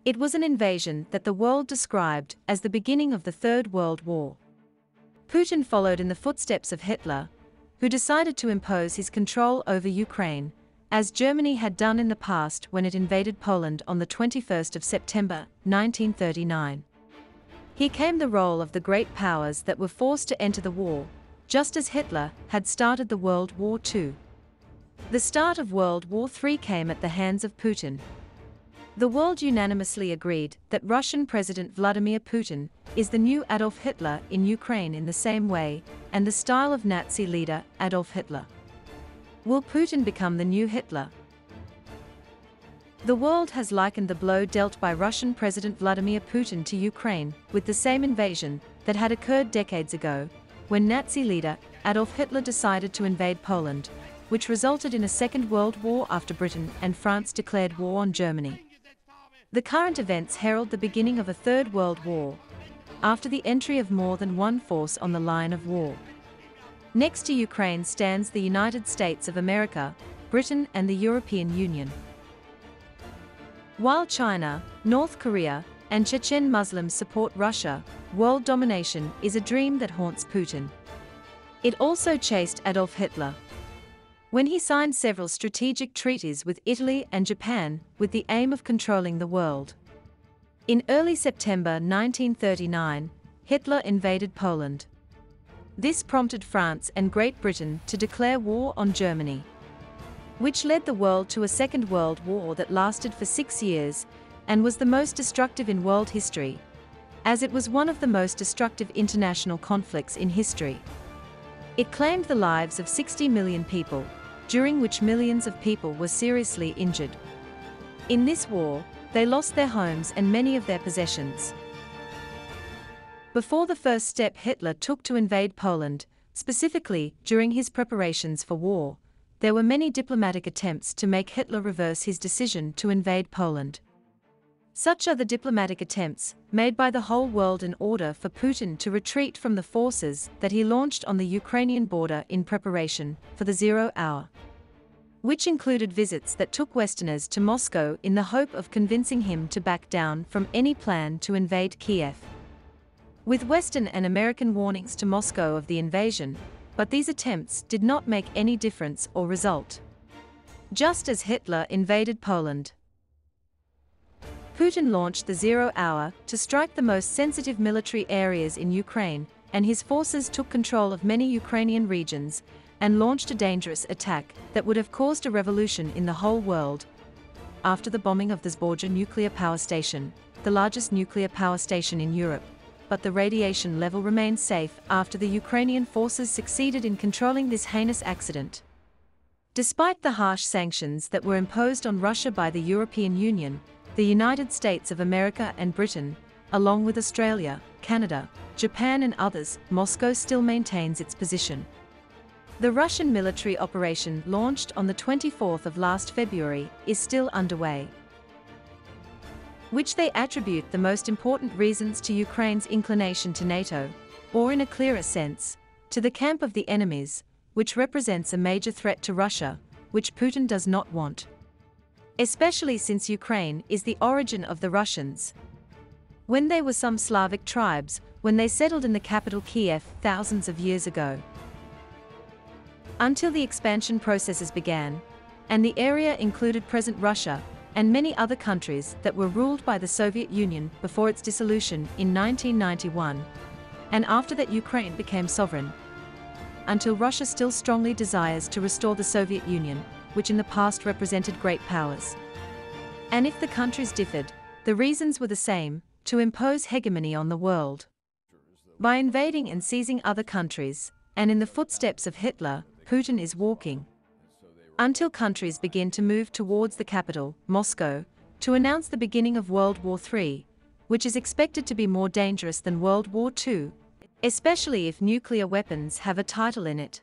It was an invasion that the world described as the beginning of the Third World War. Putin followed in the footsteps of Hitler, who decided to impose his control over Ukraine, as Germany had done in the past when it invaded Poland on the 21st of September, 1939. He came the role of the great powers that were forced to enter the war, just as Hitler had started the World War II. The start of World War III came at the hands of Putin. The world unanimously agreed that Russian President Vladimir Putin is the new Adolf Hitler in Ukraine in the same way, and the style of Nazi leader Adolf Hitler. Will Putin become the new Hitler? The world has likened the blow dealt by Russian President Vladimir Putin to Ukraine with the same invasion that had occurred decades ago, when Nazi leader Adolf Hitler decided to invade Poland, which resulted in a Second World War after Britain and France declared war on Germany. The current events herald the beginning of a Third World War, after the entry of more than one force on the line of war. Next to Ukraine stands the United States of America, Britain and the European Union. While China, North Korea, and Chechen Muslims support Russia, world domination is a dream that haunts Putin. It also chased Adolf Hitler, when he signed several strategic treaties with Italy and Japan with the aim of controlling the world. In early September 1939, Hitler invaded Poland. This prompted France and Great Britain to declare war on Germany, which led the world to a Second World War that lasted for 6 years and was the most destructive in world history, as it was one of the most destructive international conflicts in history. It claimed the lives of 60 million people, during which millions of people were seriously injured. In this war, they lost their homes and many of their possessions. Before the first step Hitler took to invade Poland, specifically during his preparations for war, there were many diplomatic attempts to make Hitler reverse his decision to invade Poland. Such are the diplomatic attempts made by the whole world in order for Putin to retreat from the forces that he launched on the Ukrainian border in preparation for the 0 hour, which included visits that took Westerners to Moscow in the hope of convincing him to back down from any plan to invade Kiev. With Western and American warnings to Moscow of the invasion, but these attempts did not make any difference or result. Just as Hitler invaded Poland, Putin launched the 0 hour to strike the most sensitive military areas in Ukraine, and his forces took control of many Ukrainian regions and launched a dangerous attack that would have caused a revolution in the whole world. After the bombing of the Zaporizhzhia nuclear power station, the largest nuclear power station in Europe, but the radiation level remained safe after the Ukrainian forces succeeded in controlling this heinous accident. Despite the harsh sanctions that were imposed on Russia by the European Union, the United States of America and Britain, along with Australia, Canada, Japan and others, Moscow still maintains its position. The Russian military operation launched on the 24th of last February is still underway, which they attribute the most important reasons to Ukraine's inclination to NATO, or in a clearer sense, to the camp of the enemies, which represents a major threat to Russia, which Putin does not want. Especially since Ukraine is the origin of the Russians, when they were some Slavic tribes, when they settled in the capital Kiev thousands of years ago. Until the expansion processes began, and the area included present Russia and many other countries that were ruled by the Soviet Union before its dissolution in 1991, and after that Ukraine became sovereign, until Russia still strongly desires to restore the Soviet Union, which in the past represented great powers. And if the countries differed, the reasons were the same: to impose hegemony on the world by invading and seizing other countries, and in the footsteps of Hitler, Putin is walking. Until countries begin to move towards the capital, Moscow, to announce the beginning of World War III, which is expected to be more dangerous than World War II, especially if nuclear weapons have a title in it.